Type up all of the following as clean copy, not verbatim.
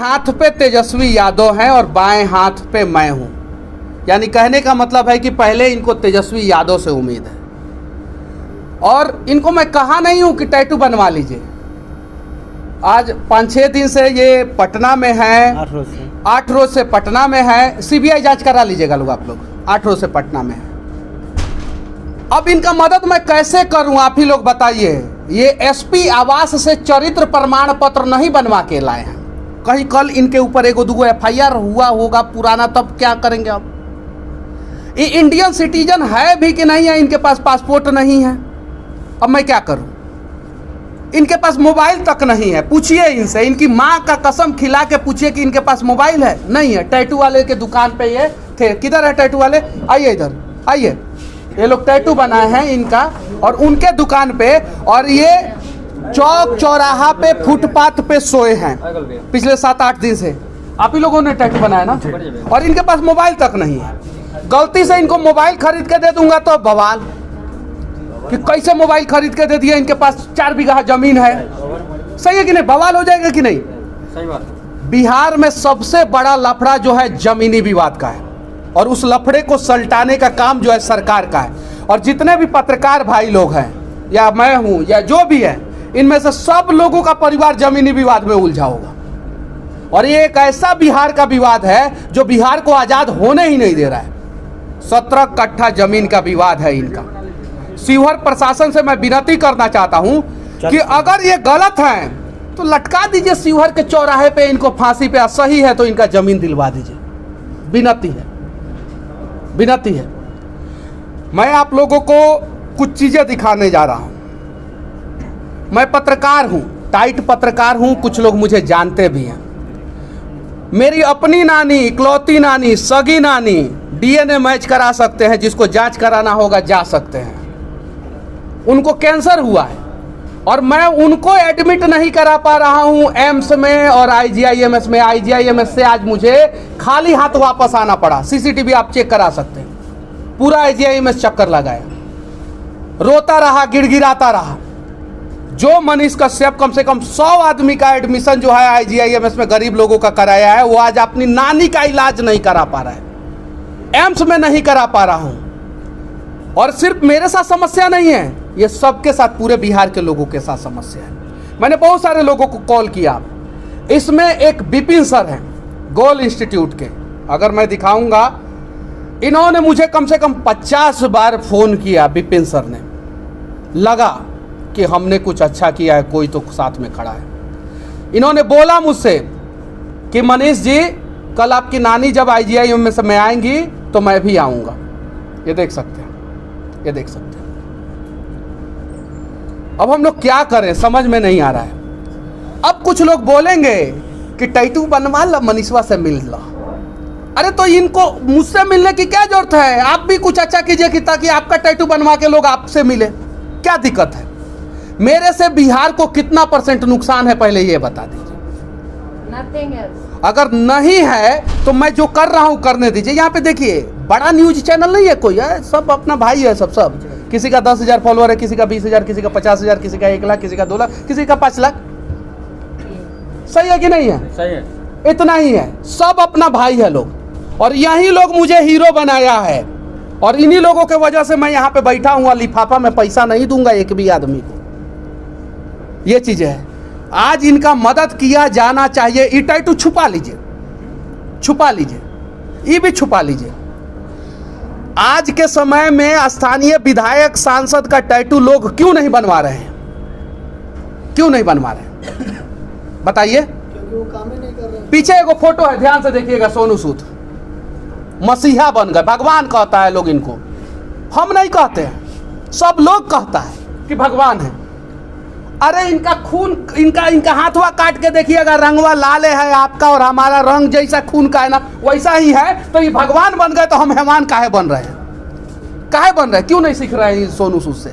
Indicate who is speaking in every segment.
Speaker 1: हाथ पे तेजस्वी यादव हैं और बाएं हाथ पे मैं हूं। यानी कहने का मतलब है कि पहले इनको तेजस्वी यादव से उम्मीद है। और इनको मैं कहा नहीं हूं कि टैटू बनवा लीजिए। आज 5-6 दिन से ये पटना में है, 8 रोज से पटना में है। सीबीआई जांच करा लीजिएगा लोग, आप लोग 8 रोज से पटना में है। अब इनका मदद मैं कैसे करूं, आप ही लोग बताइए। ये एसपी आवास से चरित्र प्रमाण पत्र नहीं बनवा के लाए हैं। कहीं कल इनके ऊपर एगो दूगो एफआईआर हुआ होगा पुराना, तब क्या करेंगे अब? ये इंडियन सिटीजन है भी कि नहीं है? इनके पास पासपोर्ट नहीं है। अब मैं क्या करूं? इनके पास मोबाइल तक नहीं है। पूछिए इनसे, इनकी माँ का कसम खिला के पूछिए कि इनके पास मोबाइल है? नहीं है। टैटू वाले के दुकान पे ये थे। किधर है टैटू वाले? आइए इधर आइए। ये लोग टैटू बनाए हैं इनका और उनके दुकान पे, और ये चौक चौराहा पे फुटपाथ पे सोए हैं पिछले 7-8 दिन से। आप ही लोगों ने टैटू बनाया ना? और इनके पास मोबाइल तक नहीं है। गलती से इनको मोबाइल खरीद के दे दूंगा तो बवाल कि कैसे मोबाइल खरीद के दे दिया, इनके पास 4 बीघा जमीन है। सही है कि नहीं? बवाल हो जाएगा कि नहीं?
Speaker 2: सही बात।
Speaker 1: बिहार में सबसे बड़ा लफड़ा जो है जमीनी विवाद का है, और उस लफड़े को सलटाने का काम जो है सरकार का है। और जितने भी पत्रकार भाई लोग हैं, या मैं हूं, या जो भी है, इनमें से सब लोगों का परिवार जमीनी विवाद में उलझा होगा। और ये एक ऐसा बिहार का विवाद है जो बिहार को आजाद होने ही नहीं दे रहा है। 17 कट्ठा जमीन का विवाद है इनका। शिवहर प्रशासन से मैं विनती करना चाहता हूं कि अगर ये गलत हैं तो लटका दीजिए शिवहर के चौराहे पे इनको फांसी पे। सही है तो इनका जमीन दिलवा दीजिए। विनती है, विनती है। मैं आप लोगों को कुछ चीजें दिखाने जा रहा हूं। मैं पत्रकार हूं, टाइट पत्रकार हूं। कुछ लोग मुझे जानते भी हैं। मेरी अपनी नानी, इकलौती नानी, सगी नानी डीएनए मैच करा सकते हैं। जिसको जांच कराना होगा जा सकते हैं। उनको कैंसर हुआ है और मैं उनको एडमिट नहीं करा पा रहा हूं एम्स में और आईजीआईएमएस में। आईजीआईएमएस से आज मुझे खाली हाथ वापस आना पड़ा। सीसीटीवी आप चेक करा सकते हैं। पूरा आईजीआईएमएस चक्कर लगाया, रोता रहा, गिड़गिड़ाता रहा। जो मनीष कश्यप कम से कम 100 आदमी का एडमिशन जो है आईजीआईएमएस में गरीब लोगों का कराया है, वो आज अपनी नानी का इलाज नहीं करा पा रहा है। एम्स में नहीं करा पा रहा हूं। और सिर्फ मेरे साथ समस्या नहीं है, ये सबके साथ, पूरे बिहार के लोगों के साथ समस्या है। मैंने बहुत सारे लोगों को कॉल किया। इसमें एक विपिन सर हैं गोल इंस्टीट्यूट के, अगर मैं दिखाऊंगा, इन्होंने मुझे कम से कम 50 बार फोन किया। विपिन सर ने, लगा कि हमने कुछ अच्छा किया है, कोई तो साथ में खड़ा है। इन्होंने बोला मुझसे कि मनीष जी, कल आपकी नानी जब आईजीआईएमएस में आएंगी तो मैं भी आऊंगा। ये देख सकते हैं, ये देख सकते हैं। अब हम लोग क्या करें, समझ में नहीं आ रहा है। अब कुछ लोग बोलेंगे कि टैटू बनवा ला, मनीषवा से मिल ला। अरे तो इनको मुझसे मिलने की क्या जरूरत है? आप भी कुछ अच्छा कीजिए कि ताकि आपका टैटू बनवा के लोग आपसे मिले। क्या दिक्कत है? मेरे से बिहार को कितना % नुकसान है पहले ये बता दीजिए। अगर नहीं है तो मैं जो कर रहा हूं करने दीजिए। यहाँ पे देखिए, बड़ा न्यूज चैनल नहीं है कोई, है सब अपना भाई है। सब किसी का 10,000 फॉलोअर है, किसी का 20,000, किसी का 50,000, किसी का 1 लाख, किसी का 2 लाख, किसी का 5 लाख। सही है कि नहीं है?
Speaker 2: सही है।
Speaker 1: इतना ही है। सब अपना भाई है लोग, और यही लोग मुझे हीरो बनाया है। और इन्हीं लोगों के वजह से मैं यहाँ पे बैठा हूँ। लिफाफा में पैसा नहीं दूंगा एक भी आदमी को। ये चीजें है। आज इनका मदद किया जाना चाहिए। ये टैटू छुपा लीजिए, छुपा लीजिए, ये भी छुपा लीजिए। आज के समय में स्थानीय विधायक, सांसद का टैटू लोग क्यों नहीं बनवा रहे हैं? क्यों नहीं बनवा रहे हैं बताइए?
Speaker 3: क्योंकि वो काम ही नहीं कर रहे।
Speaker 1: पीछे एगो फोटो है, ध्यान से देखिएगा। सोनू सूद मसीहा बन गए, भगवान कहता है लोग इनको। हम नहीं कहते हैं, सब लोग कहता है कि भगवान है। अरे इनका खून, इनका हाथवा काट के देखिएगा, रंगवा लाल है आपका और हमारा रंग जैसा खून का है ना, वैसा ही है। तो ये भगवान बन गए तो हम हैवान काहे बन रहे हैं? काहे बन रहे हैं? क्यों नहीं सीख रहे हैं सोनू सूद से?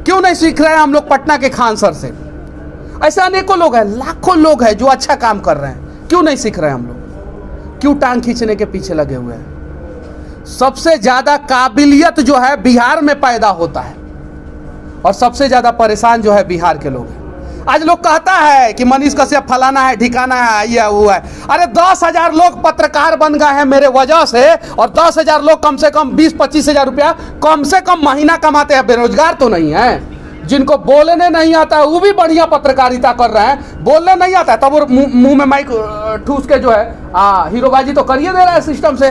Speaker 1: क्यों नहीं सीख रहे हैं हम लोग पटना के खान सर से? ऐसे अनेकों लोग हैं, लाखों लोग हैं जो अच्छा काम कर रहे हैं। क्यों नहीं सीख रहे हैं हम लोग? क्यों टांग खींचने के पीछे लगे हुए हैं? सबसे ज्यादा काबिलियत जो है बिहार में पैदा होता है, और सबसे ज्यादा परेशान जो है बिहार के लोग हैं। आज लोग कहता है कि मनीष कश्यप फलाना है, ठिकाना है, ये वो है। अरे 10,000 लोग पत्रकार बन गए हैं मेरे वजह से, और 10,000 लोग कम से कम 20-25 हज़ार रुपया कम से कम महीना कमाते हैं। बेरोजगार तो नहीं है। जिनको बोलने नहीं आता है वो भी बढ़िया पत्रकारिता कर रहे हैं। बोलने नहीं आता है तब वो मुंह में माइक ठूस के जो है हीरोबाजी तो करिए दे रहा है सिस्टम से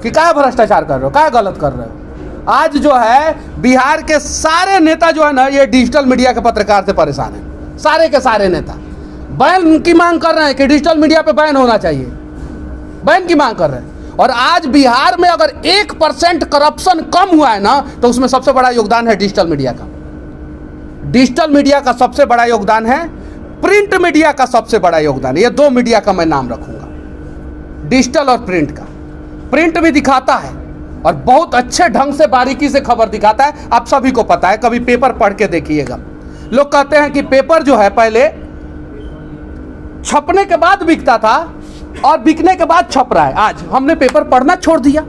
Speaker 1: कि क्या भ्रष्टाचार कर रहे हो, क्या गलत कर रहे हो। आज जो है बिहार के सारे नेता जो है ना, ये डिजिटल मीडिया के पत्रकार से परेशान है। सारे के सारे नेता बैन की मांग कर रहे हैं कि डिजिटल मीडिया पे बैन होना चाहिए, बैन की मांग कर रहे हैं। और आज बिहार में अगर 1% करप्शन कम हुआ है ना, तो उसमें सबसे बड़ा योगदान है डिजिटल मीडिया का। डिजिटल मीडिया का सबसे बड़ा योगदान है, प्रिंट मीडिया का सबसे बड़ा योगदान है। ये 2 मीडिया का मैं नाम रखूंगा, डिजिटल और प्रिंट का। प्रिंट भी दिखाता है और बहुत अच्छे ढंग से बारीकी से खबर दिखाता है। आप सभी को पता है, कभी पेपर पढ़ के देखिएगा। लोग कहते हैं कि पेपर जो है पहले छपने के बाद बिकता था और बिकने के बाद छप रहा है। आज हमने पेपर पढ़ना छोड़ दिया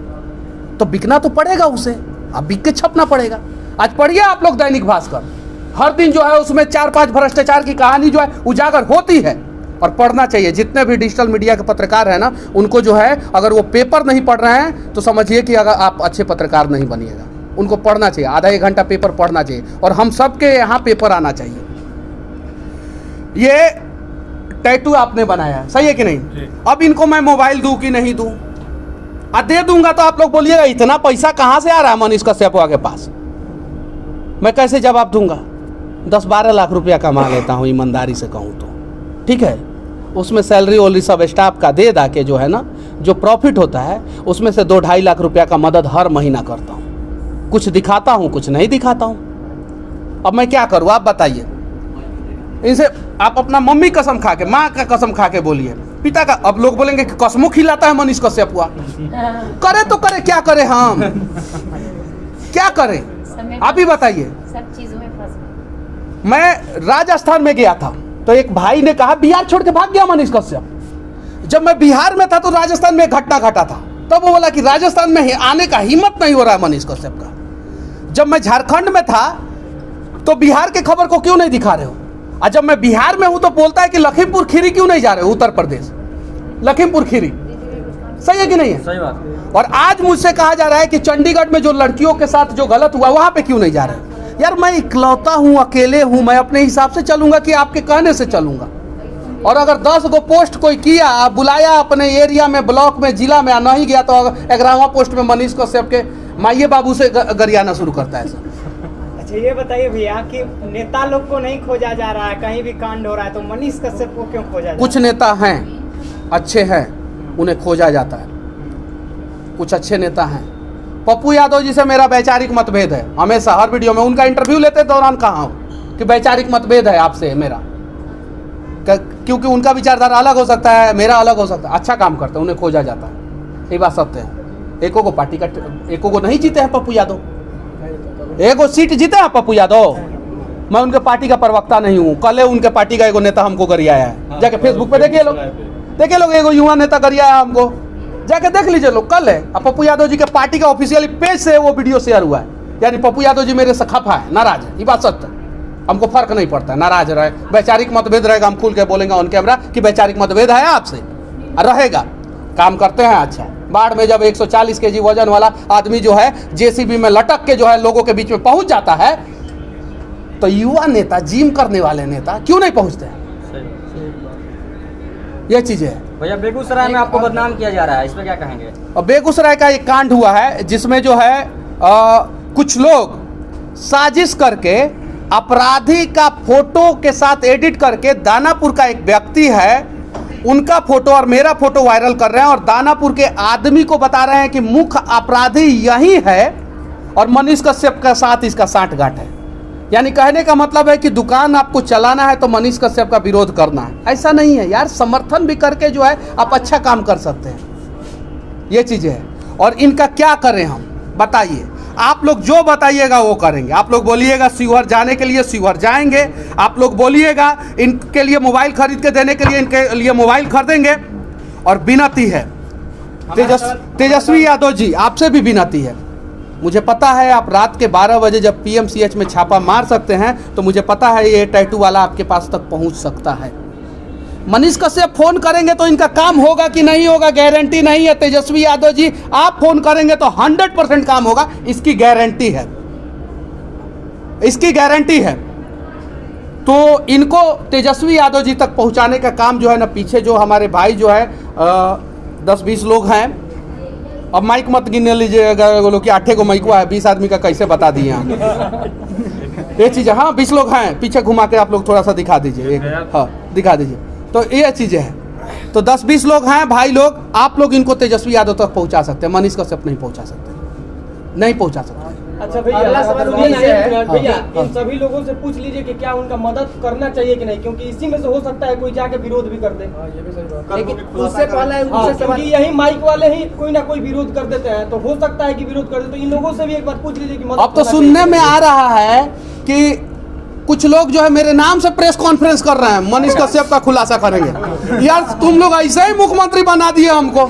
Speaker 1: तो बिकना तो पड़ेगा उसे, अब बिक के छपना पड़ेगा। आज पढ़िए आप लोग दैनिक भास्कर, हर दिन जो है उसमें 4-5 भ्रष्टाचार की कहानी जो है उजागर होती है। और पढ़ना चाहिए। जितने भी डिजिटल मीडिया के पत्रकार हैं ना, उनको जो है अगर वो पेपर नहीं पढ़ रहे हैं तो समझिए कि अगर आप अच्छे पत्रकार नहीं बनिएगा। उनको पढ़ना चाहिए, आधा 1 घंटा पेपर पढ़ना चाहिए। और हम सबके यहाँ पेपर आना चाहिए। ये टैटू आपने बनाया है, सही है कि नहीं? अब इनको मैं मोबाइल दूं कि नहीं दूं? दे दूंगा तो आप लोग बोलिएगा इतना पैसा कहाँ से आ रहा है मनीष कश्यप के पास, मैं कैसे जवाब दूंगा? 10-12 लाख रुपया कमा लेता हूँ, ईमानदारी से कहूँ तो, ठीक है। उसमें सैलरी वैलरी सब स्टाफ का दे दा के जो है ना, जो प्रॉफिट होता है उसमें से 2-2.5 लाख रुपया का मदद हर महीना करता हूँ। कुछ दिखाता हूँ, कुछ नहीं दिखाता हूँ। अब मैं क्या करूँ आप बताइए? इनसे आप अपना मम्मी कसम खा के, माँ का कसम खा के बोलिए, पिता का। अब लोग बोलेंगे कि कसमों खिलाता है मनीष कश्यप हुआ। करे तो करे, क्या करे हम क्या करें आप ही बताइए।
Speaker 2: सब चीजों में फंस।
Speaker 1: मैं राजस्थान में गया था तो एक भाई ने कहा बिहार छोड़ के भाग गया मनीष कश्यप। जब मैं बिहार में था तो राजस्थान में एक घटना घटा था, तब वो बोला कि राजस्थान में आने का हिम्मत नहीं हो रहा है मनीष कश्यप का। जब मैं झारखंड में था तो बिहार के खबर को क्यों नहीं दिखा रहे हो? और जब मैं बिहार में हूं तो बोलता है कि लखीमपुर खीरी क्यों नहीं जा रहे हो? उत्तर प्रदेश लखीमपुर खीरी, सही है कि नहीं है?
Speaker 3: सही बात।
Speaker 1: और आज मुझसे कहा जा रहा है कि चंडीगढ़ में जो लड़कियों के साथ जो गलत हुआ वहां पे क्यों नहीं जा रहे? यार मैं इकलौता हूं, अकेले हूं, मैं अपने हिसाब से चलूंगा कि आपके कहने से चलूंगा? और अगर 10 गो पोस्ट कोई किया, बुलाया अपने एरिया में, ब्लॉक में, जिला में, नहीं गया तो 11वां पोस्ट में मनीष कश्यप के माइये बाबू से गरियाना शुरू करता है।
Speaker 4: अच्छा ये बताइए भैया कि नेता लोग को नहीं खोजा जा रहा है, कहीं भी कांड हो रहा है, तो मनीष कश्यप को क्यों खोजा जा रहा है?
Speaker 1: कुछ नेता हैं अच्छे हैं, उन्हें खोजा जाता है। कुछ अच्छे नेता हैं। पप्पू यादव जी से मेरा वैचारिक मतभेद है, हमेशा हर वीडियो में उनका इंटरव्यू लेते दौरान कहा हूँ कि वैचारिक मतभेद है आपसे मेरा, क्योंकि उनका विचारधारा अलग हो सकता है, मेरा अलग हो सकता है। अच्छा काम करते हैं, उन्हें खोजा जाता है, ये बात सत्य है। एको को पार्टी का, एको को नहीं जीते हैं पप्पू यादव, एको सीट जीते हैं पप्पू यादव। मैं उनके पार्टी का प्रवक्ता नहीं हूँ। कल उनके पार्टी का एगो नेता हमको गरियाया है, जाके फेसबुक पे देखिए लोग, एगो युवा नेता गरियाया हमको, जाके देख लीजिए लोग। कल है पप्पू यादव जी के पार्टी का ऑफिशियल पेज से वो वीडियो शेयर हुआ है। यानी पप्पू यादव जी मेरे से खफा है, नाराज है, ये बात सत्य है। हमको फर्क नहीं पड़ता है, नाराज रहे, वैचारिक मतभेद रहेगा, हम खुल के बोलेंगे ऑन कैमरा कि वैचारिक मतभेद है आपसे, रहेगा। काम करते हैं अच्छा। बाढ़ में जब 140 kg वजन वाला आदमी जो है जेसीबी में लटक के जो है लोगों के बीच में पहुंच जाता है, तो युवा नेता, जिम करने वाले नेता क्यों नहीं पहुंचते हैं? ये चीजें है
Speaker 3: भैया। बेगूसराय में आपको बदनाम किया जा रहा है, इस पर क्या कहेंगे?
Speaker 1: और बेगूसराय का एक कांड हुआ है जिसमें जो है कुछ लोग साजिश करके अपराधी का फोटो के साथ एडिट करके, दानापुर का एक व्यक्ति है उनका फोटो और मेरा फोटो वायरल कर रहे हैं और दानापुर के आदमी को बता रहे हैं कि मुख्य अपराधी यही है और मनीष कश्यप के साथ इसका साठगांठ है। यानी कहने का मतलब है कि दुकान आपको चलाना है तो मनीष कश्यप का विरोध करना है, ऐसा नहीं है यार। समर्थन भी करके जो है आप अच्छा काम कर सकते हैं, ये चीज़ें हैं। और इनका क्या करें हम, बताइए। आप लोग जो बताइएगा वो करेंगे। आप लोग बोलिएगा शिवहर जाने के लिए, शिवहर जाएंगे। आप लोग बोलिएगा इनके लिए मोबाइल खरीद के देने के लिए, इनके लिए मोबाइल खरीदेंगे। और विनती है तेजस्वी यादव जी, आपसे भी विनती है, मुझे पता है आप रात के 12 बजे जब पीएमसीएच में छापा मार सकते हैं, तो मुझे पता है ये टैटू वाला आपके पास तक पहुंच सकता है। मनीष कश्यप फोन करेंगे तो इनका काम होगा कि नहीं होगा गारंटी नहीं है। तेजस्वी यादव जी आप फोन करेंगे तो 100% काम होगा, इसकी गारंटी है, इसकी गारंटी है। तो इनको तेजस्वी यादव जी तक पहुंचाने का काम जो है ना, पीछे जो हमारे भाई जो है 10-20 लोग हैं, अब माइक मत गिनने लीजिएगा, बोलो कि 8 को माइकवा है, 20 आदमी का कैसे बता दिए हम ये चीज़। हाँ 20 लोग हैं, पीछे घुमा के आप लोग थोड़ा सा दिखा दीजिए, एक हाँ दिखा दीजिए। तो ये चीज़ें हैं, तो 10-20 लोग हैं भाई लोग, आप लोग इनको तेजस्वी यादव तक पहुंचा सकते हैं, मनीष कश्यप नहीं पहुंचा सकते, नहीं पहुंचा सकते।
Speaker 5: अच्छा भैया,
Speaker 4: अगला सवाल
Speaker 5: ये
Speaker 4: है
Speaker 5: भैया इन सभी लोगों से पूछ लीजिए कि क्या उनका मदद करना चाहिए कि नहीं, क्योंकि इसी में से हो सकता है कोई जाके विरोध भी कर दे।
Speaker 4: लेकिन उससे पहले
Speaker 5: हाँ,
Speaker 4: उनसे
Speaker 5: क्योंकि यही माइक वाले ही कोई ना कोई विरोध कर देते हैं, तो हो सकता है कि विरोध कर दे। तो इन लोगों से भी एक बार पूछ लीजिए कि मदद
Speaker 1: अब तो
Speaker 5: करना
Speaker 1: सुनने
Speaker 5: चाहिए।
Speaker 1: में आ रहा है कि कुछ लोग जो है मेरे नाम से प्रेस कॉन्फ्रेंस कर रहे हैं, मनीष कश्यप का खुलासा करेंगे। यार तुम लोग ऐसे ही मुख्यमंत्री बना दिए हमको,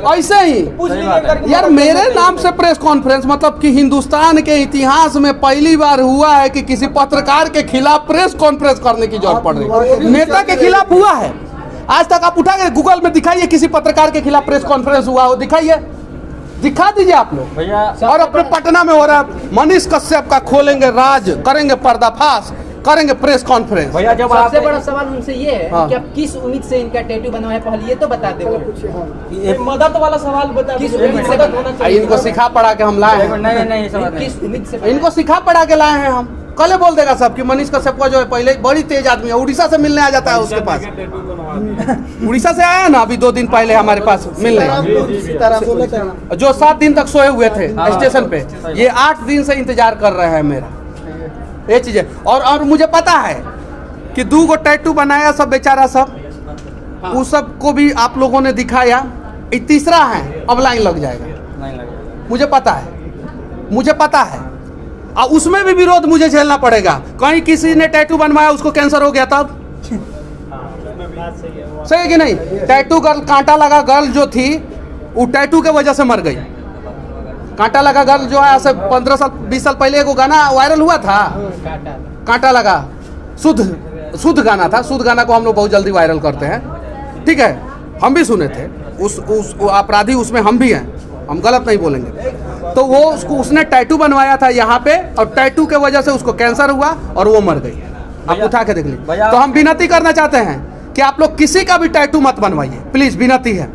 Speaker 1: ऐसे ही
Speaker 5: पूछ लीजिए एक बार कि
Speaker 1: यार
Speaker 5: मदद
Speaker 1: मेरे
Speaker 5: करना
Speaker 1: नाम से प्रेस कॉन्फ्रेंस, मतलब कि हिंदुस्तान के इतिहास में पहली बार हुआ है कि किसी पत्रकार के खिलाफ प्रेस कॉन्फ्रेंस करने की जरूरत पड़ रही है। नेता के खिलाफ हुआ है, आज तक आप उठा के गूगल में दिखाइए किसी पत्रकार के खिलाफ प्रेस कॉन्फ्रेंस हुआ हो, दिखाइए, दिखा दीजिए आप लोग।
Speaker 3: भैया
Speaker 1: और अपने पटना में हो रहा है, मनीष कश्यप का खोलेंगे राज, करेंगे पर्दाफाश, करेंगे प्रेस कॉन्फ्रेंस।
Speaker 3: भैया जब
Speaker 6: सबसे
Speaker 3: आप
Speaker 6: बड़ा सवाल उनसे ये है
Speaker 1: हाँ।
Speaker 6: कि आप किस उम्मीद से इनका टैटू बनवाए, पहले ये तो बता दे।
Speaker 5: ये मदद वाला सवाल बता
Speaker 6: किस
Speaker 5: दीजिए,
Speaker 6: उम्मीद से
Speaker 5: मदद होना
Speaker 1: आ,
Speaker 5: चाहिए।
Speaker 1: इनको सिखा पढ़ा के हम लाए हैं,
Speaker 3: नहीं नहीं समझ नहीं।
Speaker 6: किस उम्मीद से
Speaker 1: इनको सिखा पढ़ा के लाए हैं हम। कल बोल देगा सब कि मनीष कश्यप का जो है पहले बड़ी तेज आदमी है, उड़ीसा से मिलने आ जाता है उसके पास। उड़ीसा से आया ना अभी 2 दिन पहले हमारे पास मिलने, जो 7 दिन तक सोए हुए थे स्टेशन पे, ये 8 दिन से इंतजार कर रहे हैं मेरा, ये चीजें। और मुझे पता है कि 2 गो टैटू बनाया सब बेचारा सब, उस सब को भी आप लोगों ने दिखाया, ये तीसरा है, अब लाइन लग जाएगा,
Speaker 3: नहीं लगेगा।
Speaker 1: मुझे पता है, मुझे पता है। और उसमें भी विरोध मुझे झेलना पड़ेगा। कहीं किसी ने टैटू बनवाया उसको कैंसर हो गया तब,
Speaker 4: बात सही है वो।
Speaker 1: सही है कि नहीं? टैटू गर्ल, कांटा लगा गर्ल जो थी वो टैटू के वजह से मर गई। कांटा लगा गर्ल जो है ऐसे 15 साल 20 साल पहले एक गाना वायरल हुआ था, कांटा लगा, शुद्ध गाना था। शुद्ध गाना को हम लोग बहुत जल्दी वायरल करते हैं, ठीक है, हम भी सुने थे, उस अपराधी उसमें हम भी हैं, हम गलत नहीं बोलेंगे। तो वो उसने टैटू बनवाया था यहाँ पे, और टैटू के वजह से उसको कैंसर हुआ और वो मर गई। आप उठा के देख लीजिए। तो हम विनती करना चाहते हैं कि आप लोग किसी का भी टैटू मत बनवाइए, प्लीज, विनती है।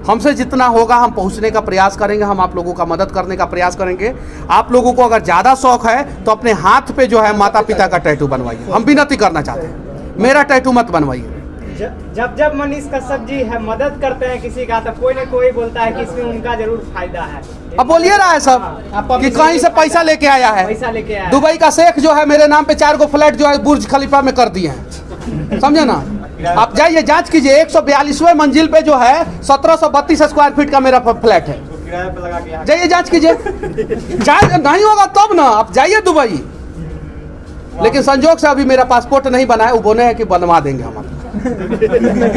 Speaker 1: हमसे जितना होगा हम पहुंचने का प्रयास करेंगे, हम आप लोगों का मदद करने का प्रयास करेंगे। आप लोगों को अगर ज़्यादा शौक है तो अपने हाथ पे जो है माता पिता का टैटू बनवाइए, हम विनती करना चाहते हैं, मेरा टैटू मत बनवाइए।
Speaker 4: जब मनीष कश्यप जी है मदद करते हैं किसी का, तो कोई न कोई बोलता है कि इसमें उनका जरूर फायदा है।
Speaker 1: अब बोलिए रहा है सब कि कहीं से पैसा लेके आया है,
Speaker 4: पैसा लेके आया है।
Speaker 1: दुबई का शेख जो है मेरे नाम पे 4 गो फ्लैट जो है बुर्ज खलीफा में कर दिए हैं, समझे ना? आप जाइए जांच कीजिए, 142वें मंजिल पे जो है 1732 स्क्वायर फीट का मेरा फ्लैट है,
Speaker 4: किराए पे लगा के
Speaker 1: जाइए जांच कीजिए। जांच नहीं होगा तब ना आप जाइए दुबई। लेकिन संजोग से अभी मेरा पासपोर्ट नहीं बना है, वो बोले हैं कि बनवा देंगे हम आपको।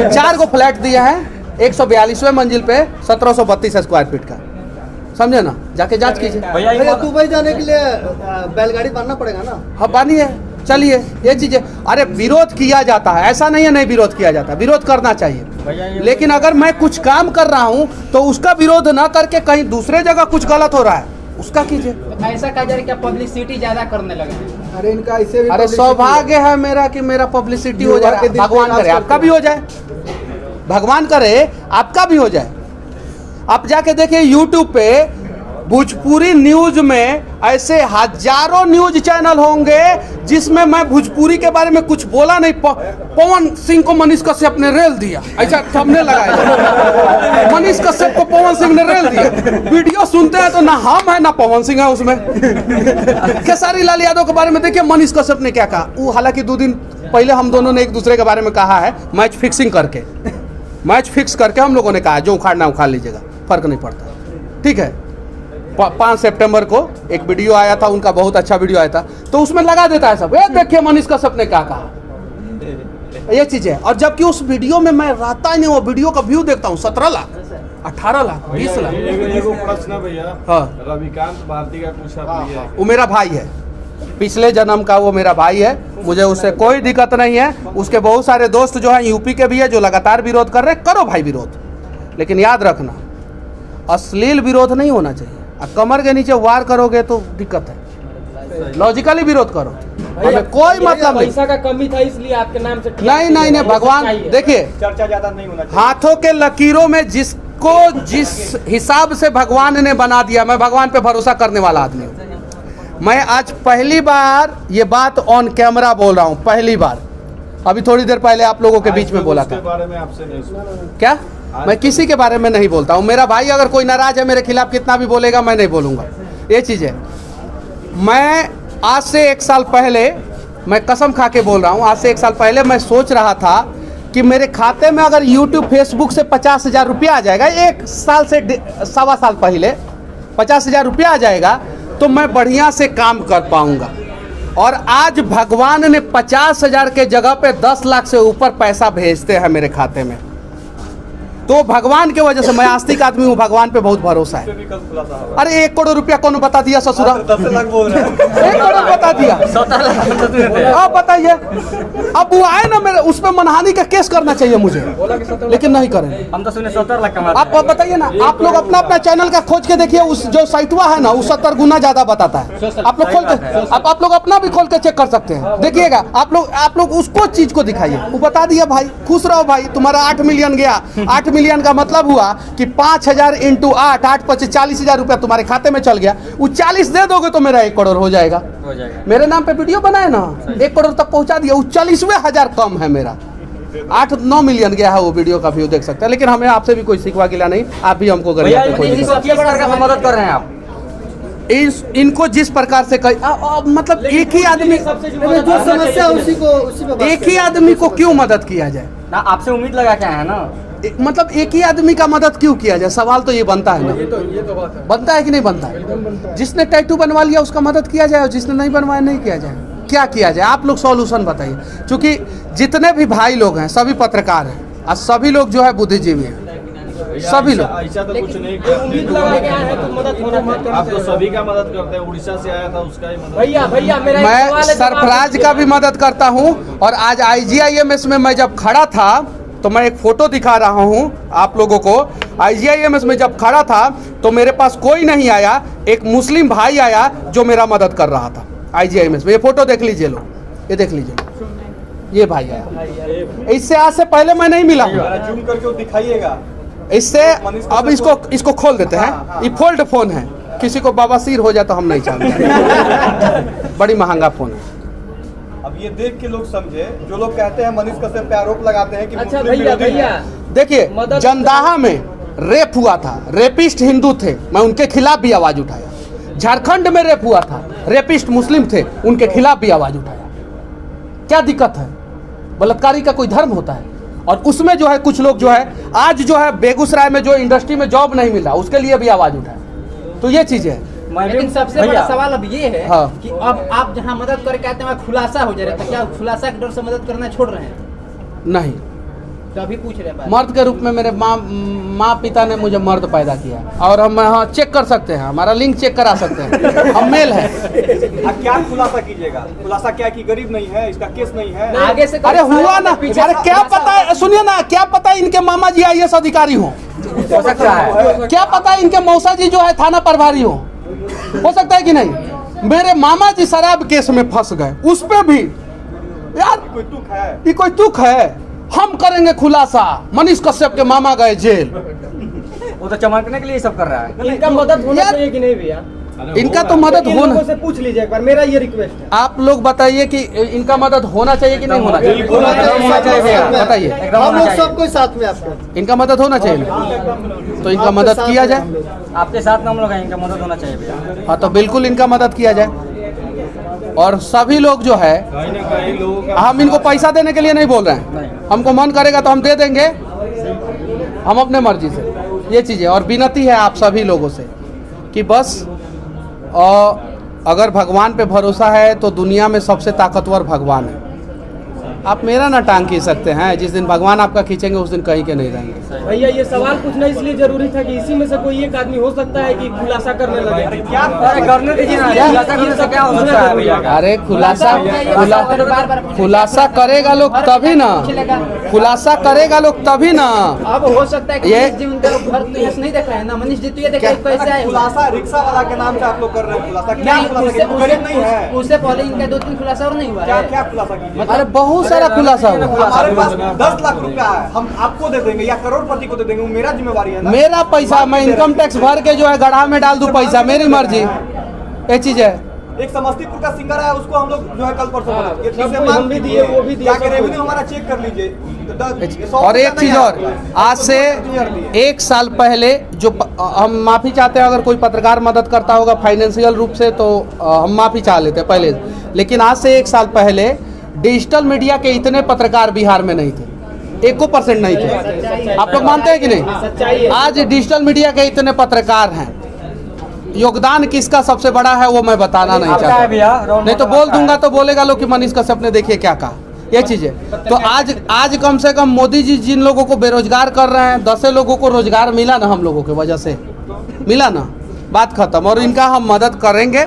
Speaker 1: 4 गो फ्लैट दिए हैं 142वें मंजिल पे 1732 स्क्वायर फीट का, समझे ना? जाके जांच कीजिए।
Speaker 3: भैया
Speaker 7: दुबई जाने के लिए बैलगाड़ी बनना पड़ेगा ना?
Speaker 1: हाँ बानिए, चलिए, ये चीजें। अरे विरोध किया जाता है, ऐसा नहीं है नहीं विरोध किया जाता, विरोध करना चाहिए। लेकिन अगर मैं कुछ काम कर रहा हूँ तो उसका विरोध ना करके कहीं दूसरे जगह कुछ गलत हो रहा है उसका कीजिए।
Speaker 6: ऐसा कहा जा रहा है कि पब्लिसिटी ज्यादा करने लगे हैं।
Speaker 7: अरे इनका ऐसे भी
Speaker 1: अरे सौभाग्य है मेरा कि मेरा पब्लिसिटी हो जाए, भगवान करे आपका भी हो जाए, भगवान करे आपका भी हो जाए। आप जाके देखिए यूट्यूब पे भोजपुरी न्यूज में ऐसे हजारों न्यूज चैनल होंगे जिसमें मैं भोजपुरी के बारे में कुछ बोला नहीं, पवन सिंह को मनीष कश्यप ने रेल दिया, ऐसा थंबनेल लगाया, मनीष कश्यप को पवन सिंह ने रेल दिया। वीडियो सुनते हैं तो ना हम है ना पवन सिंह है उसमें। खेसारी लाल यादव के बारे में देखिए मनीष कश्यप ने क्या कहा, वो हालांकि 2 दिन पहले हम दोनों ने एक दूसरे के बारे में कहा है, मैच फिक्सिंग करके, मैच फिक्स करके हम लोगों ने कहा जो उखाड़ना उखाड़ लीजिएगा, फर्क नहीं पड़ता, ठीक है। 5 सितंबर को एक वीडियो आया था उनका, बहुत अच्छा वीडियो आया था, तो उसमें लगा देता है सब, देखिए मनीष कश्यप ने क्या कहा, ये चीज है। और जबकि उस वीडियो में मैं रहता ही नहीं, वो वीडियो का व्यू देखता हूँ 17 लाख, 18 लाख 20 लाख।
Speaker 8: एगो प्रश्न भैया,
Speaker 1: हाँ।
Speaker 8: रविकांत भारती का कुछ आप लिए
Speaker 1: वो मेरा भाई है, पिछले जन्म का वो मेरा भाई है, मुझे उससे कोई दिक्कत नहीं है। उसके बहुत सारे दोस्त जो हैं यूपी के भी है जो लगातार विरोध कर रहे हैं, करो भाई विरोध, लेकिन याद रखना अश्लील विरोध नहीं होना चाहिए। कमर के नीचे वार करोगे तो दिक्कत है, लॉजिकली विरोध करो, हमें कोई मतलब नहीं।
Speaker 5: पैसा का कमी था इसलिए आपके नाम से
Speaker 1: नहीं भगवान देखिए,
Speaker 4: चर्चा ज्यादा नहीं होना चाहिए।
Speaker 1: हाथों के लकीरों में जिसको जिस हिसाब से भगवान ने बना दिया, मैं भगवान पे भरोसा करने वाला आदमी हूँ। मैं आज पहली बार ये बात ऑन कैमरा बोल रहा हूँ, पहली बार। अभी थोड़ी देर पहले आप लोगों के बीच में बोला था।
Speaker 8: बारे में आपसे नहीं सुना।
Speaker 1: क्या? मैं किसी के बारे में नहीं बोलता हूँ। मेरा भाई अगर कोई नाराज है मेरे खिलाफ कितना भी बोलेगा, मैं नहीं बोलूँगा। ये चीज़ है। मैं आज से 1 साल पहले, मैं कसम खा के बोल रहा हूँ, आज से 1 साल पहले मैं सोच रहा था कि मेरे खाते में अगर YouTube फेसबुक से 50,000 रुपया आ जाएगा, 1 साल से 1.25 साल पहले 50,000 रुपया आ जाएगा तो मैं बढ़िया से काम कर पाऊँगा। और आज भगवान ने 50,000 के जगह पे 10 लाख से ऊपर पैसा भेजते हैं मेरे खाते में। तो भगवान की वजह से, मैं आस्तिक आदमी हूँ, भगवान पे बहुत भरोसा है। अरे 1 करोड़ रुपया कौन बता दिया ससुरा?
Speaker 8: 10 लाख बोल रहे हैं।
Speaker 1: 1 करोड़ बता दिया।
Speaker 3: 17 लाख।
Speaker 1: अब बताइए, अब वो आए ना मेरे, उस पर मनहानि का केस करना चाहिए मुझे, लेकिन नहीं करें।
Speaker 3: हम तो सुने 17 लाख कमा।
Speaker 1: आप बताइए ना, आप लोग अपना अपना चैनल का खोज के देखिए, उस जो साइटवा है ना, वो 70 गुना ज्यादा बताता है। आप लोग खोल के, आप लोग अपना भी खोल के चेक कर सकते हैं, देखिएगा। आप लोग उसको चीज को दिखाइए, वो बता दिया भाई, खुश रहो भाई, तुम्हारा 8 मिलियन गया। 8 मिलियन का मतलब हुआ कि 5,000 × 8, 8 × 25 40,000 रुपया तुम्हारे खाते में चल गया। वो 40 दे दोगे तो मेरा 1 करोड़ हो जाएगा। मेरे नाम पे वीडियो बनाए ना, 1 करोड़ तक पहुंचा दिया। वो 40,000 कम है मेरा, 8-9 मिलियन गया है वो वीडियो का व्यू, देख सकते हैं। लेकिन हमें आपसे भी कोई सिखवा गिला नहीं, आप भी हमको
Speaker 3: मदद कर रहे हैं आप।
Speaker 1: इनको जिस प्रकार से मतलब एक ही आदमी,
Speaker 7: जो समस्या उसी पे
Speaker 1: एक ही आदमी को क्यों मदद किया जाए
Speaker 3: ना? आपसे उम्मीद लगा क्या है ना,
Speaker 1: मतलब एक ही आदमी का मदद क्यों किया जाए? सवाल तो ये बनता है ना,
Speaker 5: ये तो बात है।
Speaker 1: बनता है कि नहीं बनता है? जिसने टैटू बनवा लिया उसका मदद किया जाए, और जिसने नहीं बनवाया नहीं किया जाए। क्या किया जाए? आप लोग सॉल्यूशन बताइए। क्योंकि जितने भी भाई लोग हैं सभी पत्रकार हैं, और सभी लोग जो है बुद्धिजीवी हैं, सभी लोग।
Speaker 8: ऐसा तो कुछ नहीं
Speaker 5: उम्मीद लगा के आए हैं तो मदद होना चाहिए।
Speaker 8: आप तो सभी का मदद करते हैं। उड़ीसा से आया था, उसका ही मदद।
Speaker 5: भैया मेरा एक
Speaker 1: मैं
Speaker 5: सवाल है,
Speaker 1: सरफराज का भी मदद करता हूं। और आज IGIMS में मैं जब खड़ा था तो मैं एक फोटो दिखा रहा हूं आप लोगों को। IGIMS में जब खड़ा था तो मेरे पास कोई नहीं आया, एक मुस्लिम भाई आया जो मेरा मदद कर रहा था IGIMS में। ये फोटो देख लीजिए लोग, ये देख लीजिए, ये भाई आया। इससे आज से पहले मैं नहीं मिला हूँ।
Speaker 8: जूम करके दिखाइएगा।
Speaker 1: इससे अब इसको खोल देते हैं। ये फोल्ड फोन है, किसी को बवासीर हो जाए तो हम नहीं चाहते। बड़ी महंगा फोन है।
Speaker 8: अब ये देख के लोग समझे, जो लोग कहते हैं मनीष कश्यप पे आरोप लगाते हैं कि
Speaker 5: अच्छा
Speaker 8: मुस्लिम विरोधी
Speaker 5: भैया
Speaker 8: हैं।
Speaker 1: देखिए, जंदाहा में रेप हुआ था, रेपिस्ट हिंदू थे, मैं उनके खिलाफ भी आवाज उठाया। झारखंड में रेप हुआ था, रेपिस्ट मुस्लिम थे, उनके खिलाफ भी आवाज उठाया। क्या दिक्कत है? बलात्कारी का कोई धर्म होता है? और उसमें जो है कुछ लोग जो है, आज जो है बेगूसराय में जो इंडस्ट्री में जॉब नहीं मिल रहा, उसके लिए भी आवाज उठाया। तो ये चीजें है।
Speaker 6: लेकिन सबसे बड़ा सवाल अब ये है
Speaker 1: हाँ। कि
Speaker 6: अब आप जहाँ मदद करके आते हैं वहाँ खुलासा हो जा रहा है, तो क्या खुलासा के डर से मदद करना छोड़ रहे हैं?
Speaker 1: नहीं,
Speaker 6: तो अभी पूछ रहे हैं।
Speaker 1: मर्द के रूप में मेरे माँ पिता ने मुझे मर्द पैदा किया, और हम हाँ चेक कर सकते हैं, हमारा लिंक चेक करा सकते हैं, हम मेल है।
Speaker 8: अब क्या खुलासा कीजिएगा? खुलासा क्या कि गरीब नहीं है, इसका केस नहीं है?
Speaker 6: आगे से
Speaker 1: अरे हुआ ना, अरे क्या पता है, सुनिए ना, क्या पता इनके मामा जी IAS अधिकारी हो
Speaker 3: सकता है।
Speaker 1: क्या पता इनके मौसा जी जो है थाना प्रभारी हो सकता है कि नहीं। मेरे मामा जी शराब केस में फंस गए, उस पे भी यार
Speaker 8: कोई तुक है?
Speaker 1: ये कोई तुक है? हम करेंगे खुलासा। मनीष कश्यप के मामा गए जेल,
Speaker 3: वो तो चमकने के लिए सब कर रहा है।
Speaker 5: इनका मदद होना चाहिए कि नहीं भैया?
Speaker 1: इनका तो मदद
Speaker 5: इन
Speaker 1: होना,
Speaker 5: लोगों से पूछ लीजिए एक बार, मेरा ये रिक्वेस्ट है।
Speaker 1: आप लोग बताइए कि इनका मदद होना चाहिए कि नहीं होना चाहिए? बताइए,
Speaker 7: हम लोग सब कोई साथ में आपके।
Speaker 1: इनका मदद होना चाहिए ना? तो इनका मदद किया जाए।
Speaker 3: आपके साथ हम लोग हैं, इनका मदद होना चाहिए भैया।
Speaker 1: हाँ, तो बिल्कुल इनका मदद किया जाए। और सभी लोग जो है,
Speaker 8: कहीं ना कहीं लोगों का
Speaker 1: हम इनको पैसा देने के लिए नहीं बोल रहे हैं, हमको मन करेगा तो हम दे देंगे, हम अपने मर्जी से। ये चीज़ है। और विनती है आप सभी लोगों से कि बस अगर भगवान पे भरोसा है तो दुनिया में सबसे ताकतवर भगवान है। आप मेरा ना टांग खींच सकते हैं। जिस दिन भगवान आपका खींचेंगे उस दिन कहीं के नहीं रहेंगे।
Speaker 5: भैया ये सवाल पूछना इसलिए जरूरी था कि इसी में से कोई एक आदमी हो सकता है कि खुलासा करने लगे।
Speaker 3: अरे करने दीजिए ना, खुलासा करने से क्या हो सकता है भैया?
Speaker 1: अरे खुलासा करेगा लोग तभी ना, खुलासा करेगा लोग तभी ना।
Speaker 6: अब हो सकता है कि
Speaker 1: ये-
Speaker 6: मनीष जी उनका घर केस नहीं देखा है ना, मनीष जी तो ये देखा
Speaker 1: क्या?
Speaker 6: कैसे आए हुए हैं।
Speaker 8: खुलासा रिक्शा वाला के नाम से आप लोग कर रहे हैं खुलासा, क्या
Speaker 6: नहीं,
Speaker 8: खुलासा
Speaker 6: उससे
Speaker 8: किया? गरीब नहीं है,
Speaker 6: उससे पहले इनका 2-3 खुलासा और नहीं हुआ
Speaker 8: क्या
Speaker 6: है।
Speaker 8: क्या खुलासा कीजिए?
Speaker 1: अरे बहुत सारा खुलासा हुआ।
Speaker 8: हमारे पास 10 लाख रुपया है, हम आपको दे देंगे या करोड़पति को दे देंगे, वो मेरा जिम्मेवारी है ना।
Speaker 1: मेरा पैसा, मैं इनकम टैक्स भर के जो है गढ़ा में डाल दूं पैसा, मेरी मर्जी, ये चीज है।
Speaker 8: एक समस्तीपुर का सिंगर है, उसको हम लोग जो है कल परसों बोलेंगे। ये
Speaker 5: सब
Speaker 8: से
Speaker 5: कोई
Speaker 8: मांग
Speaker 5: हम भी
Speaker 8: कीजिए,
Speaker 5: दिए, वो भी दिए,
Speaker 8: जाके
Speaker 5: सब
Speaker 8: रेवेन्यू
Speaker 5: कोई।
Speaker 8: हमारा चेक कर लीजिए। तो
Speaker 1: और एक चीज और, आज से 1 साल पहले जो हम माफी चाहते हैं, अगर कोई पत्रकार मदद करता होगा फाइनेंशियल रूप से तो हम माफी चाह लेते हैं पहले। लेकिन आज से 1 साल पहले डिजिटल मीडिया के इतने पत्रकार बिहार में नहीं थे, 1% नहीं थे। आप लोग मानते हैं कि नहीं? आज डिजिटल मीडिया के इतने पत्रकार हैं। योगदान किसका सबसे बड़ा है वो मैं बताना नहीं
Speaker 3: आपका है भैया,
Speaker 1: चाहता,
Speaker 3: रोल
Speaker 1: नहीं तो
Speaker 3: मॉडल
Speaker 1: बोल
Speaker 3: आपका
Speaker 1: दूंगा
Speaker 3: है।
Speaker 1: तो बोलेगा लोग कि मनीष कश्यप ने देखिए क्या कहा, ये चीज़ है। तो आज कम से कम मोदी जी जिन लोगों को बेरोजगार कर रहे हैं, 10 लोगों को रोजगार मिला ना, हम लोगों की वजह से मिला ना, बात खत्म। और इनका हम मदद करेंगे।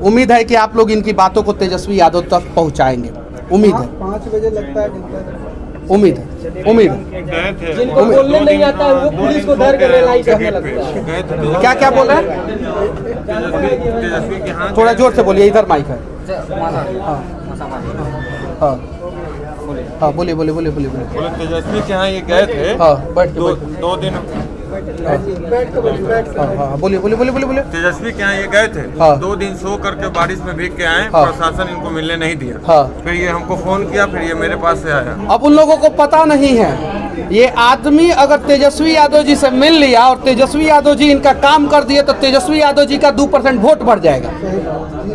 Speaker 1: उम्मीद है कि आप लोग इनकी बातों को तेजस्वी यादव तक पहुंचाएंगे। उम्मीद है,
Speaker 7: 5 बजे लगता है जनता
Speaker 1: उम्मीद है, उम्मीद है।
Speaker 5: जिनको बोलने नहीं आता है वो पुलिस को धर कर रिलाई करने लगता है।
Speaker 1: क्या क्या बोल रहे हैं? थोड़ा जोर से बोलिए, इधर माइक है। हाँ हाँ, बोलिए बोलिए बोलिए बोलिए बोलिए।
Speaker 9: बोले तेजस्वी के यहाँ ये गए थे।
Speaker 1: हाँ, बैठ के,
Speaker 9: दो
Speaker 1: बैठ के।
Speaker 9: दो दिन
Speaker 1: हाँ, बोलिए बोलिए बोलिए बोलिए बोलिए।
Speaker 9: तेजस्वी के यहाँ ये गए थे।
Speaker 1: हाँ।
Speaker 9: 2 दिन सो करके बारिश में भीग के आए।
Speaker 1: हाँ।
Speaker 9: प्रशासन इनको मिलने नहीं दिया।
Speaker 1: हाँ।
Speaker 9: फिर ये हमको फोन किया, फिर ये मेरे पास से आया।
Speaker 1: अब उन लोगों को पता नहीं है, ये आदमी अगर तेजस्वी यादव जी से मिल लिया और तेजस्वी यादव जी इनका काम कर दिए तो तेजस्वी यादव जी का 2% वोट बढ़ जाएगा।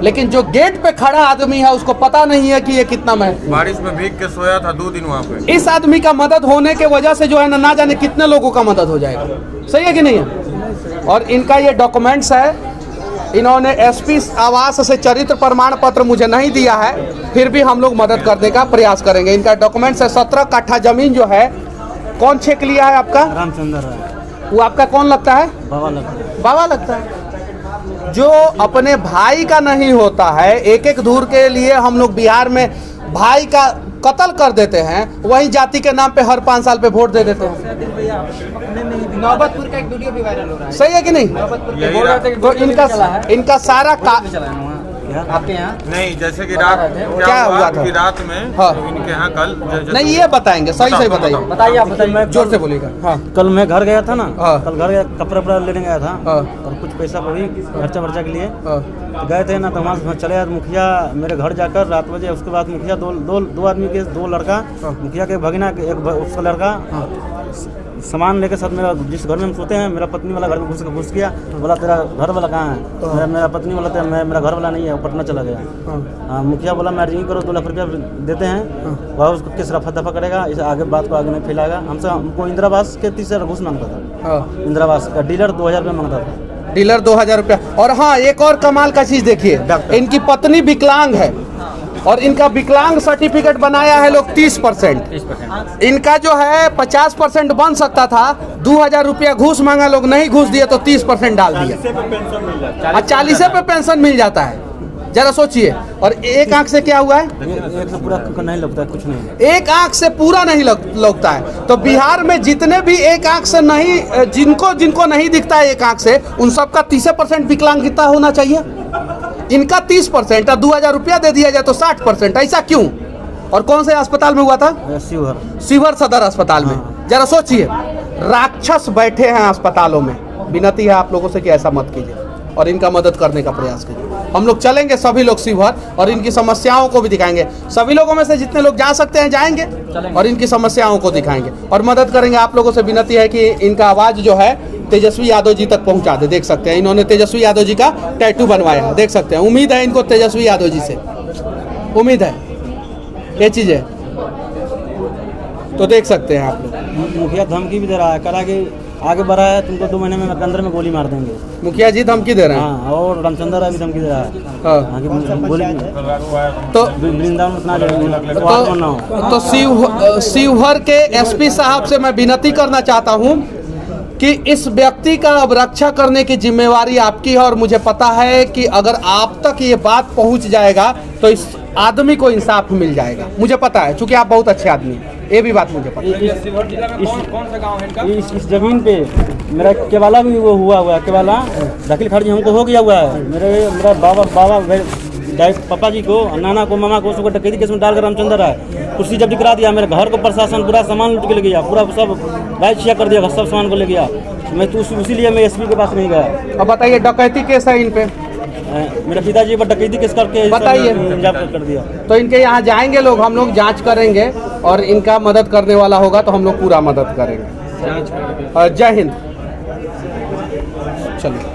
Speaker 1: लेकिन जो गेट पे खड़ा आदमी है उसको पता नहीं है कि ये कितना महत्व।
Speaker 9: बारिश में भीग के सोया था 2 दिन वहाँ पे।
Speaker 1: इस आदमी का मदद होने के वजह से जो है ना जाने कितने लोगों का मदद हो जाएगा। सही है कि नहीं है? और इनका ये डॉक्यूमेंट्स है, इन्होंने एसपी आवास से चरित्र प्रमाण पत्र मुझे नहीं दिया है, फिर भी हम लोग मदद करने का प्रयास करेंगे। इनका डॉक्यूमेंट्स है। 17 कट्ठा जमीन जो है, कौन चेक लिया है आपका?
Speaker 3: रामचंद्र
Speaker 1: वो आपका कौन लगता है?
Speaker 3: बाबा लगता है।
Speaker 1: बाबा लगता है। जो अपने भाई का नहीं होता है, एक एक धूर के लिए हम लोग बिहार में भाई का कत्ल कर देते हैं, वही जाति के नाम पे हर 5 साल पे वोट दे देते हैं।
Speaker 6: नौबतपुर का एक वीडियो भी वायरल हो रहा है।
Speaker 1: सही है कि नहीं?
Speaker 6: नौबतपुर
Speaker 9: यही
Speaker 3: बोल रहे थे कि
Speaker 1: तो
Speaker 3: दो दिन चला है।
Speaker 1: इनका सारा का
Speaker 3: चला है वहाँ आपके यहाँ।
Speaker 9: नहीं, जैसे कि रात
Speaker 1: क्या हुआ था?
Speaker 9: कि रात में
Speaker 1: हाँ।
Speaker 9: इनके यहाँ कल
Speaker 1: नहीं, ये बताएंगे, सही सही बताइए,
Speaker 3: बताइए, आप बताइए। मैं
Speaker 1: जोर से बोलिएगा। हाँ
Speaker 3: कल मैं घर गया था ना।
Speaker 1: हाँ।
Speaker 3: कल घर गया, कपड़ा वपड़ा लेने गया था।
Speaker 1: हाँ।
Speaker 3: और कुछ पैसा भी खर्चा वर्चा के लिए
Speaker 1: हाँ
Speaker 3: तो गए थे ना, तो वहाँ से चले आए। मुखिया मेरे घर जाकर रात बजे, उसके बाद मुखिया दो आदमी के 2 लड़का, मुखिया के भगीना के एक उसका लड़का सामान लेके साथ मेरा जिस घर में हम सोते हैं, मेरा पत्नी वाला घर में घुस गया। बोला तेरा घर वाला कहाँ है? मेरा पत्नी वाला था, मेरा घर वाला नहीं है, वो पटना चला गया। हाँ, मुखिया बोला मैं रिंग करो, 2 लाख रुपया देते हैं, वह उसको किस रफा दफा करेगा, इसे आगे बात को आगे नहीं फैलाएगा। हमको इंदिरा आवास के 30,000 घूस मांगता था।
Speaker 1: हाँ।
Speaker 3: इंदिरा आवास का डीलर 2,000 रुपया मांगता था।
Speaker 1: डीलर 2000 रुपया। और हाँ, एक और कमाल का चीज देखिए, इनकी पत्नी विकलांग है और इनका विकलांग सर्टिफिकेट बनाया है लोग 30%। इनका जो है 50% बन सकता था, 2000 रुपया घूस मांगा, लोग नहीं घूस दिए तो 30% डाल दिया। 40 पे पेंशन मिल जाता है, जरा सोचिए। और एक आंख से क्या हुआ है?
Speaker 3: एक से पूरा नहीं लगता है, कुछ नहीं।
Speaker 1: एक आंख से पूरा नहीं लगता है। तो बिहार में जितने भी एक आंख से नहीं, जिनको नहीं दिखता है एक आंख से, उन सबका 30% विकलांगता होना चाहिए। इनका 30% और 2000 रुपया दे दिया जाए तो 60%। ऐसा क्यों? और कौन से अस्पताल में हुआ था? शिवहर सदर अस्पताल में। जरा सोचिए, राक्षस बैठे हैं अस्पतालों में। विनती है आप लोगों से कि ऐसा मत कीजिए और इनका मदद करने का प्रयास कीजिए। हम लोग चलेंगे सभी लोग शिवहर और इनकी समस्याओं को भी दिखाएंगे। सभी लोगों में से जितने लोग जा सकते हैं जाएंगे और इनकी समस्याओं को दिखाएंगे और मदद करेंगे। आप लोगों से विनती है कि इनका आवाज़ जो है तेजस्वी यादव जी तक पहुंचा दे। देख सकते हैं, इन्होंने तेजस्वी यादव जी का टैटू बनवाया है, देख सकते हैं। उम्मीद है इनको तेजस्वी यादव जी से, उम्मीद है, ये चीज़ है। तो देख सकते हैं आप लोग।
Speaker 3: मुखिया धमकी भी दे रहा है, कह रहा है कि आगे बढ़ा है, तुमको 2 महीने में अंदर में गोली मार देंगे।
Speaker 1: मुखिया जी धमकी दे रहे हैं।
Speaker 3: हाँ, और रामचंद्र अभी धमकी दे रहा है।
Speaker 1: हाँ।
Speaker 3: गोली
Speaker 1: तो
Speaker 3: वृंदावन उतना ले
Speaker 1: तो शिवहर के एसपी साहब से मैं विनती करना चाहता हूं कि इस व्यक्ति का अब रक्षा करने की जिम्मेवारी आपकी है, और मुझे पता है कि अगर आप तक ये बात पहुंच जाएगा तो इस आदमी को इंसाफ मिल जाएगा। मुझे पता है, क्योंकि आप बहुत अच्छे आदमी हैं, ये भी बात मुझे पता है।
Speaker 3: इस जमीन पे मेरा केवाला भी वो हुआ है, केवाला दाखिल खारिज हमको हो गया हुआ है। मेरा बाबा पापा जी को, नाना को, मामा को, उसको डकैती केस में डालकर रामचंद्र है कुर्सी जब्ती करा दिया। मेरे घर को प्रशासन पूरा सामान लूट के ले गया, पूरा सब गाय छिया कर दिया, सब सामान को ले गया। मैं तो उसीलिए मैं एसपी के पास नहीं गया।
Speaker 1: अब बताइए, डकैती केस है इन पे?
Speaker 3: मेरे पिताजी पर डकैती केस करके
Speaker 1: बताइए
Speaker 3: कर दिया।
Speaker 1: तो इनके यहाँ जाएंगे लोग, हम लोग जांच करेंगे और इनका मदद करने वाला होगा तो हम लोग पूरा मदद करेंगे। जय हिंद। चलिए।